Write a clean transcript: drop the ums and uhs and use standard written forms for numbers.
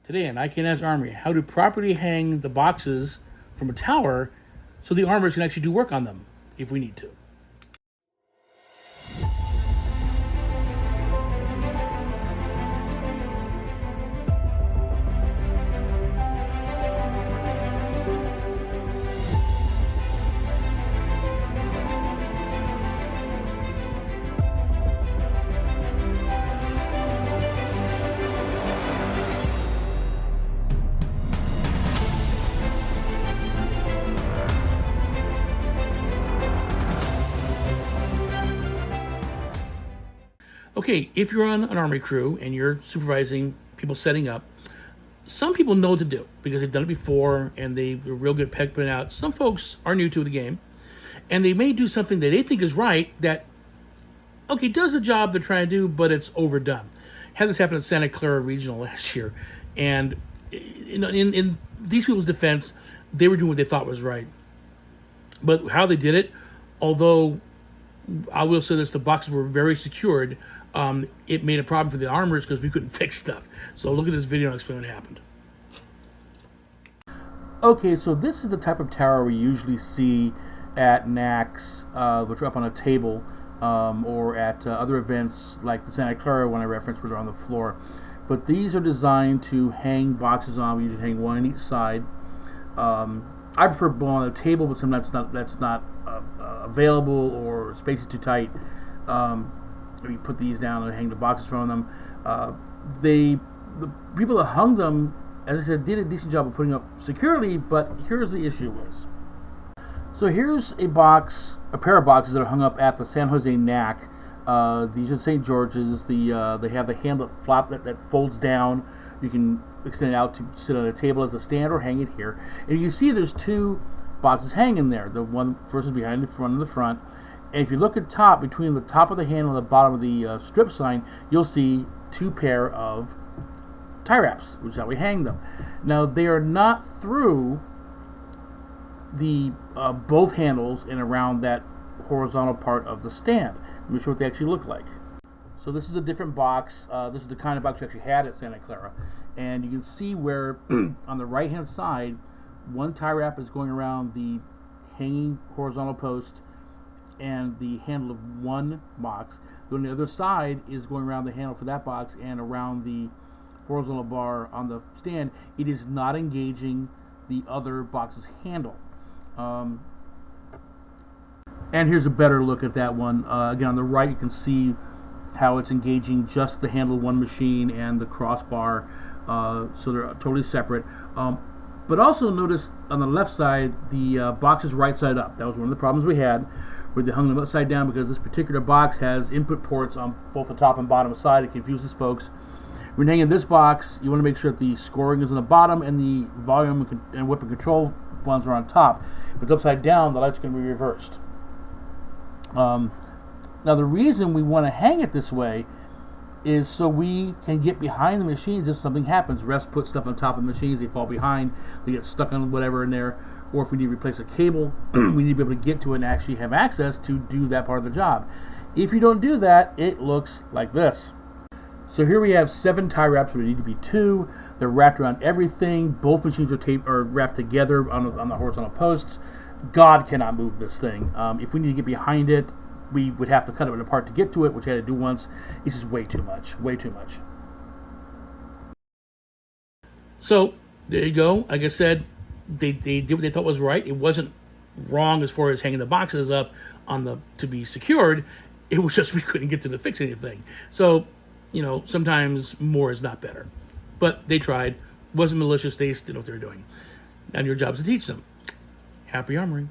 Today on Can Haz Armory, how to properly hang the boxes from a tower so the armors can actually do work on them if we need to. Okay, if you're on an army crew and you're supervising people setting up, some people know what to do because they've done it before and they're real good at putting it out. Some folks are new to the game and they may do something that they think is right that, okay, does the job they're trying to do, but it's overdone. Had this happen at Santa Clara Regional last year, and in these people's defense, they were doing what they thought was right. But how they did it, although I will say this, the boxes were very secured, it made a problem for the armors because we couldn't fix stuff. So look at this video and I'll explain what happened. Okay, so this is the type of tower we usually see at NACs, which are up on a table, or at other events like the Santa Clara one I referenced where they're on the floor. But these are designed to hang boxes on. We usually hang one on each side. I prefer one on the table, but sometimes that's not available or space is too tight. We put these down and hang the boxes from them. The people that hung them, as I said, did a decent job of putting up securely, but here's the issue was. So here's a pair of boxes that are hung up at the San Jose NAC. These are St. George's. They have the handle that folds down. You can extend it out to sit on a table as a stand or hang it here. And you can see there's two boxes hanging there. The one first is behind the front and the front. And if you look at top, between the top of the handle and the bottom of the strip sign, you'll see two pair of tie wraps, which is how we hang them. Now they are not through the both handles and around that horizontal part of the stand. Let me show what they actually look like. So this is a different box. This is the kind of box we actually had at Santa Clara. And you can see where on the right hand side, one tie wrap is going around the hanging horizontal post and the handle of one box. Then the other side is going around the handle for that box and around the horizontal bar on the stand. It is not engaging the other box's handle. And here's a better look at that one. Again, on the right you can see how it's engaging just the handle of one machine and the crossbar, so they're totally separate. But also notice on the left side, the box is right side up. That was one of the problems we had, where they hung them upside down because this particular box has input ports on both the top and bottom side. It confuses folks. When hanging this box, you want to make sure that the scoring is on the bottom and the volume and whip and control ones are on top. If it's upside down, the light's going to be reversed. Now the reason we want to hang it this way is so we can get behind the machines if something happens. Refs put stuff on top of the machines, they fall behind, they get stuck on whatever in there, or if we need to replace a cable, we need to be able to get to it and actually have access to do that part of the job. If you don't do that, it looks like this. So here we have 7 tie wraps where we need to be 2. They're wrapped around everything. Both machines are wrapped together on the horizontal posts. God cannot move this thing. If we need to get behind it, we would have to cut it apart to get to it, which I had to do once. It's just way too much. So there you go. Like I said, they did what they thought was right. It wasn't wrong as far as hanging the boxes up to be secured. It was just we couldn't get to the fix anything. So, sometimes more is not better. But they tried. It wasn't malicious. They didn't know what they were doing. And your job is to teach them. Happy armoring.